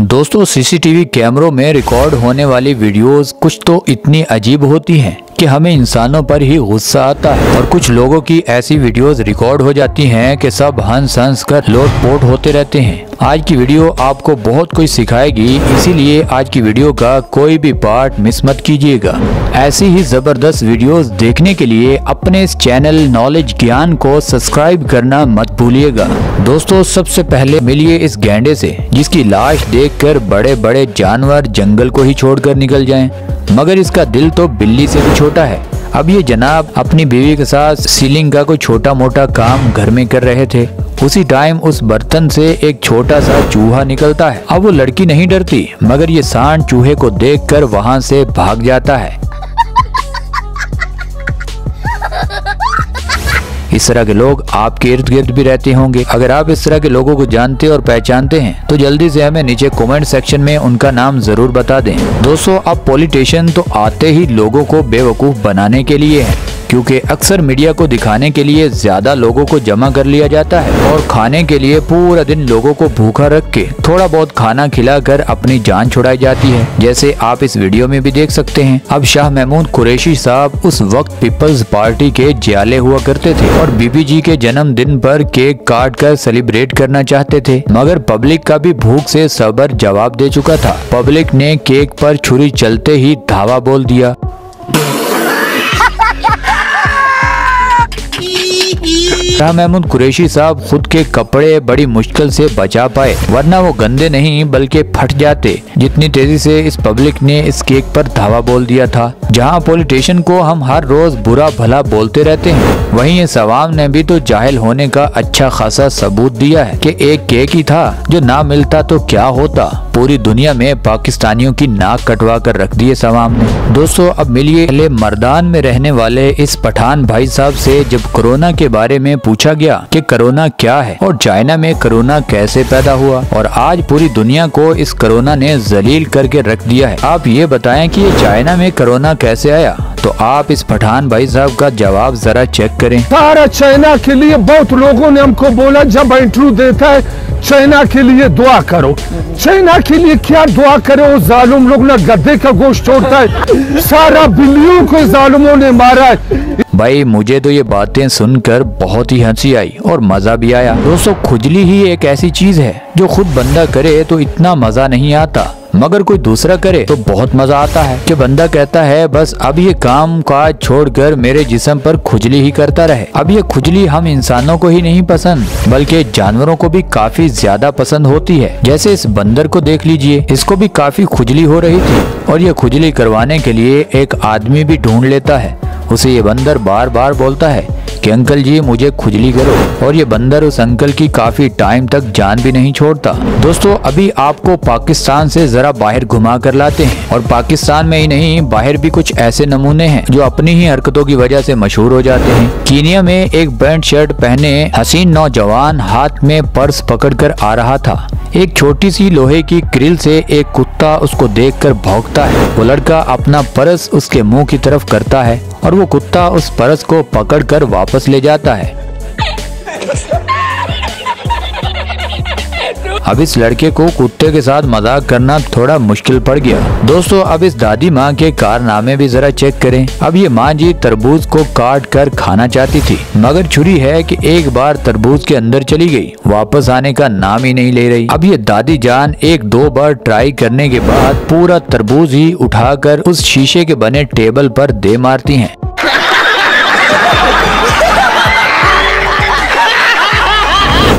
दोस्तों सीसीटीवी कैमरों में रिकॉर्ड होने वाली वीडियोस कुछ तो इतनी अजीब होती हैं कि हमें इंसानों पर ही गुस्सा आता है। और कुछ लोगों की ऐसी वीडियोस रिकॉर्ड हो जाती हैं कि सब हंस हंस कर लोटपोट होते रहते हैं। आज की वीडियो आपको बहुत कुछ सिखाएगी, इसीलिए आज की वीडियो का कोई भी पार्ट मिस मत कीजिएगा। ऐसी ही जबरदस्त वीडियोस देखने के लिए अपने इस चैनल नॉलेज ज्ञान को सब्सक्राइब करना मत भूलिएगा। दोस्तों सबसे पहले मिलिए इस गैंडे से जिसकी लाश देखकर बड़े बड़े जानवर जंगल को ही छोड़कर निकल जाएं, मगर इसका दिल तो बिल्ली से भी छोटा है। अब ये जनाब अपनी बीवी के साथ सीलिंग का कोई छोटा मोटा काम घर में कर रहे थे। उसी टाइम उस बर्तन से एक छोटा सा चूहा निकलता है। अब वो लड़की नहीं डरती, मगर ये सांड चूहे को देखकर वहां से भाग जाता है। इस तरह के लोग आपके इर्द गिर्द भी रहते होंगे। अगर आप इस तरह के लोगों को जानते और पहचानते हैं तो जल्दी से हमें नीचे कमेंट सेक्शन में उनका नाम जरूर बता दें। दोस्तों अब पॉलिटिशियन तो आते ही लोगों को बेवकूफ बनाने के लिए है, क्योंकि अक्सर मीडिया को दिखाने के लिए ज्यादा लोगों को जमा कर लिया जाता है और खाने के लिए पूरा दिन लोगों को भूखा रख के थोड़ा बहुत खाना खिलाकर अपनी जान छुड़ाई जाती है, जैसे आप इस वीडियो में भी देख सकते हैं। अब शाह महमूद कुरैशी साहब उस वक्त पीपल्स पार्टी के जियाले हुआ करते थे और बीबी जी के जन्मदिन पर केक काट कर सेलिब्रेट करना चाहते थे, मगर पब्लिक का भी भूख से सब्र जवाब दे चुका था। पब्लिक ने केक पर छुरी चलते ही धावा बोल दिया। शाह महमूद कुरैशी साहब खुद के कपड़े बड़ी मुश्किल से बचा पाए, वरना वो गंदे नहीं बल्कि फट जाते। जितनी तेजी से इस पब्लिक ने इस केक पर धावा बोल दिया था। जहां पॉलिटिशियन को हम हर रोज बुरा भला बोलते रहते हैं, वहीं इस अवाम ने भी तो जाहिल होने का अच्छा खासा सबूत दिया है कि एक केक ही था, जो ना मिलता तो क्या होता। पूरी दुनिया में पाकिस्तानियों की नाक कटवा कर रख दी इस अवाम ने। दोस्तों अब मिलिए पहले मर्दान में रहने वाले इस पठान भाई साहब से। जब कोरोना के बारे में पूछा गया कि कोरोना क्या है और चाइना में कोरोना कैसे पैदा हुआ, और आज पूरी दुनिया को इस कोरोना ने जलील करके रख दिया है, आप ये बताएं कि ये चाइना में कोरोना कैसे आया। तो आप इस पठान भाई साहब का जवाब जरा चेक करें। सारा चाइना के लिए बहुत लोगों ने हमको बोला, जब इंटरव्यू देता है चाइना के लिए दुआ करो। चाइना के लिए क्या दुआ करो, जालिम लोग ना गद्दे का गोश्त छोड़ता है, सारा बिल्लियों को जालिमों ने मारा है। भाई मुझे तो ये बातें सुनकर बहुत ही हंसी आई और मजा भी आया। दोस्तों खुजली ही एक ऐसी चीज है जो खुद बंदा करे तो इतना मजा नहीं आता, मगर कोई दूसरा करे तो बहुत मजा आता है। कि बंदा कहता है बस अब ये काम काज छोड़कर मेरे जिस्म पर खुजली ही करता रहे। अब ये खुजली हम इंसानों को ही नहीं पसंद बल्कि जानवरों को भी काफी ज्यादा पसंद होती है। जैसे इस बंदर को देख लीजिए, इसको भी काफी खुजली हो रही थी और ये खुजली करवाने के लिए एक आदमी भी ढूंढ लेता है। उसे ये बंदर बार बार बोलता है कि अंकल जी मुझे खुजली करो, और ये बंदर उस अंकल की काफी टाइम तक जान भी नहीं छोड़ता। दोस्तों अभी आपको पाकिस्तान से जरा बाहर घुमा कर लाते हैं, और पाकिस्तान में ही नहीं बाहर भी कुछ ऐसे नमूने हैं जो अपनी ही हरकतों की वजह से मशहूर हो जाते हैं। कीनिया में एक पैंट शर्ट पहने हसीन नौजवान हाथ में पर्स पकड़कर आ रहा था। एक छोटी सी लोहे की ग्रिल से एक कुत्ता उसको देखकर भौंकता है। वो लड़का अपना पर्स उसके मुंह की तरफ करता है और वो कुत्ता उस पर्स को पकड़कर वापस ले जाता है। अब इस लड़के को कुत्ते के साथ मजाक करना थोड़ा मुश्किल पड़ गया। दोस्तों अब इस दादी माँ के कारनामे भी जरा चेक करें। अब ये माँ जी तरबूज को काट कर खाना चाहती थी, मगर छुरी है कि एक बार तरबूज के अंदर चली गई, वापस आने का नाम ही नहीं ले रही। अब ये दादी जान एक दो बार ट्राई करने के बाद पूरा तरबूज ही उठाकर उस शीशे के बने टेबल पर दे मारती हैं।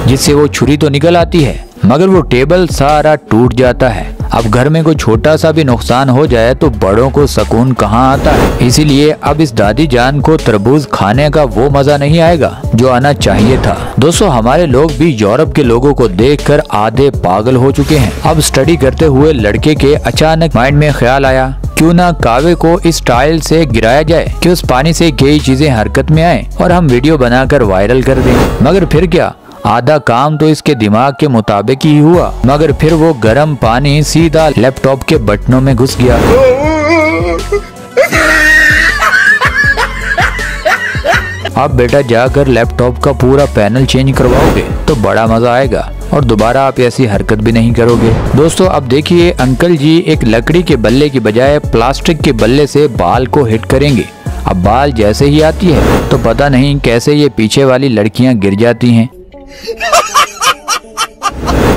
जिससे वो छुरी तो निकल आती है, मगर वो टेबल सारा टूट जाता है। अब घर में कोई छोटा सा भी नुकसान हो जाए तो बड़ों को सुकून कहाँ आता है। इसीलिए अब इस दादी जान को तरबूज खाने का वो मजा नहीं आएगा जो आना चाहिए था। दोस्तों हमारे लोग भी यूरोप के लोगों को देखकर आधे पागल हो चुके हैं। अब स्टडी करते हुए लड़के के अचानक माइंड में ख्याल आया, क्यों ना कावे को इस टाइल से गिराया जाए कि उस पानी से कई चीजें हरकत में आए और हम वीडियो बनाकर वायरल कर दें। मगर फिर क्या, आधा काम तो इसके दिमाग के मुताबिक ही हुआ, मगर फिर वो गर्म पानी सीधा लैपटॉप के बटनों में घुस गया। अब बेटा जाकर लैपटॉप का पूरा पैनल चेंज करवाओगे तो बड़ा मजा आएगा। और दोबारा आप ऐसी हरकत भी नहीं करोगे। दोस्तों अब देखिए अंकल जी एक लकड़ी के बल्ले की बजाय प्लास्टिक के बल्ले से बाल को हिट करेंगे। अब बाल जैसे ही आती है तो पता नहीं कैसे ये पीछे वाली लड़कियां गिर जाती हैं।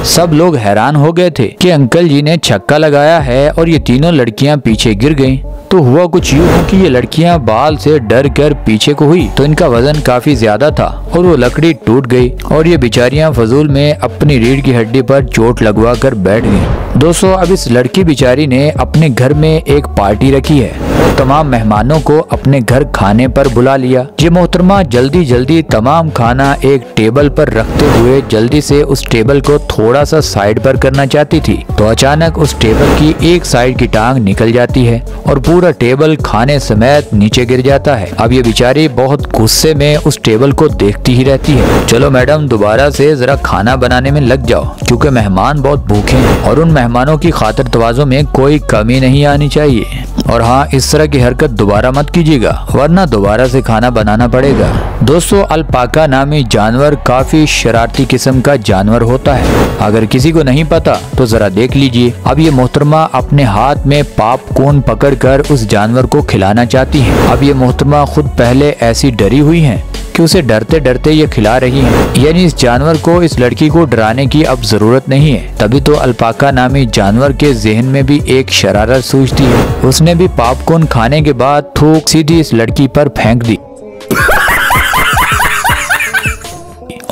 सब लोग हैरान हो गए थे कि अंकल जी ने छक्का लगाया है और ये तीनों लड़कियां पीछे गिर गईं। तो हुआ कुछ यूँ कि ये लड़कियां बाल से डर कर पीछे को हुई तो इनका वजन काफी ज्यादा था और वो लकड़ी टूट गई और ये बेचारियां फजूल में अपनी रीढ़ की हड्डी पर चोट लगवा कर बैठ गईं। दोस्तों अब इस लड़की बेचारी ने अपने घर में एक पार्टी रखी है और तमाम मेहमानों को अपने घर खाने पर बुला लिया। ये मोहतरमा जल्दी जल्दी तमाम खाना एक टेबल पर रखते हुए जल्दी से उस टेबल को थोड़ा सा साइड पर करना चाहती थी तो अचानक उस टेबल की एक साइड की टांग निकल जाती है और पूरा टेबल खाने समेत नीचे गिर जाता है। अब ये बेचारी बहुत गुस्से में उस टेबल को देखती ही रहती है। चलो मैडम दोबारा से जरा खाना बनाने में लग जाओ क्योंकि मेहमान बहुत भूखे हैं और उन मेहमानों की खातिर तवाज़ो में कोई कमी नहीं आनी चाहिए। और हाँ इस तरह की हरकत दोबारा मत कीजिएगा वरना दोबारा से खाना बनाना पड़ेगा। दोस्तों अल्पाका नामी जानवर काफी शरारती किस्म का जानवर होता है। अगर किसी को नहीं पता तो जरा देख लीजिए। अब ये मोहतरमा अपने हाथ में पॉपकॉर्न पकड़कर उस जानवर को खिलाना चाहती हैं। अब ये मोहतरमा खुद पहले ऐसी डरी हुई हैं कि उसे डरते डरते ये खिला रही हैं। यानी इस जानवर को इस लड़की को डराने की अब जरूरत नहीं है। तभी तो अल्पाका नामी जानवर के जहन में भी एक शरारत सूझती है। उसने भी पॉपकॉर्न खाने के बाद थूक सीधी इस लड़की पर फेंक दी।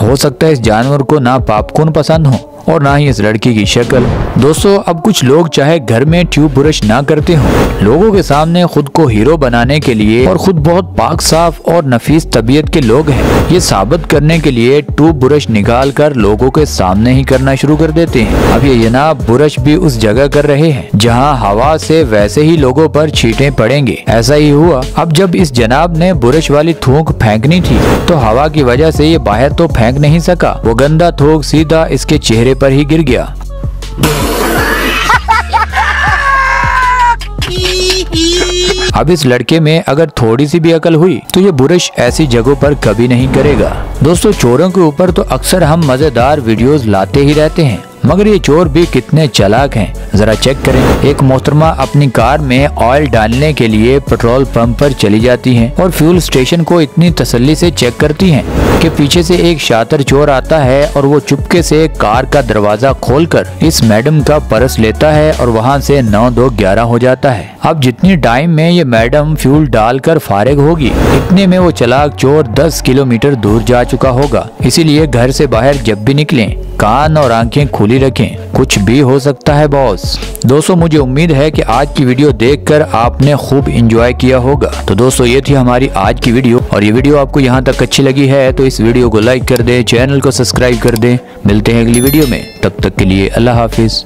हो सकता है इस जानवर को ना पॉपकॉर्न पसंद हो और ना ही इस लड़की की शक्ल। दोस्तों अब कुछ लोग चाहे घर में ट्यूब ब्रश ना करते हों, लोगों के सामने खुद को हीरो बनाने के लिए और खुद बहुत पाक साफ और नफीस तबीयत के लोग हैं, ये साबित करने के लिए ट्यूब ब्रश निकाल कर लोगों के सामने ही करना शुरू कर देते हैं। अब ये जनाब ब्रश भी उस जगह कर रहे हैं जहाँ हवा से वैसे ही लोगों पर छींटे पड़ेंगे। ऐसा ही हुआ। अब जब इस जनाब ने ब्रश वाली थूक फेंकनी थी तो हवा की वजह से ये बाहर तो फेंक नहीं सका। वो गंदा थूक सीधा इसके चेहरे पर ही गिर गया। अब इस लड़के में अगर थोड़ी सी भी अकल हुई तो ये बुरश ऐसी जगहों पर कभी नहीं करेगा। दोस्तों चोरों के ऊपर तो अक्सर हम मजेदार वीडियोस लाते ही रहते हैं मगर ये चोर भी कितने चालाक हैं जरा चेक करें। एक मोहतरमा अपनी कार में ऑयल डालने के लिए पेट्रोल पंप पर चली जाती हैं और फ्यूल स्टेशन को इतनी तसल्ली से चेक करती हैं कि पीछे से एक शातिर चोर आता है और वो चुपके से कार का दरवाजा खोलकर इस मैडम का पर्स लेता है और वहाँ से 9-2-11 हो जाता है। अब जितनी टाइम में ये मैडम फ्यूल डालकर फारिग होगी इतने में वो चालाक चोर 10 किलोमीटर दूर जा चुका होगा। इसीलिए घर से बाहर जब भी निकलें कान और आंखें खुली रखें, कुछ भी हो सकता है बॉस। दोस्तों मुझे उम्मीद है कि आज की वीडियो देखकर आपने खूब एंजॉय किया होगा। तो दोस्तों ये थी हमारी आज की वीडियो और ये वीडियो आपको यहाँ तक अच्छी लगी है तो इस वीडियो को लाइक कर दें, चैनल को सब्सक्राइब कर दें। मिलते हैं अगली वीडियो में, तब तक के लिए अल्लाह हाफिज।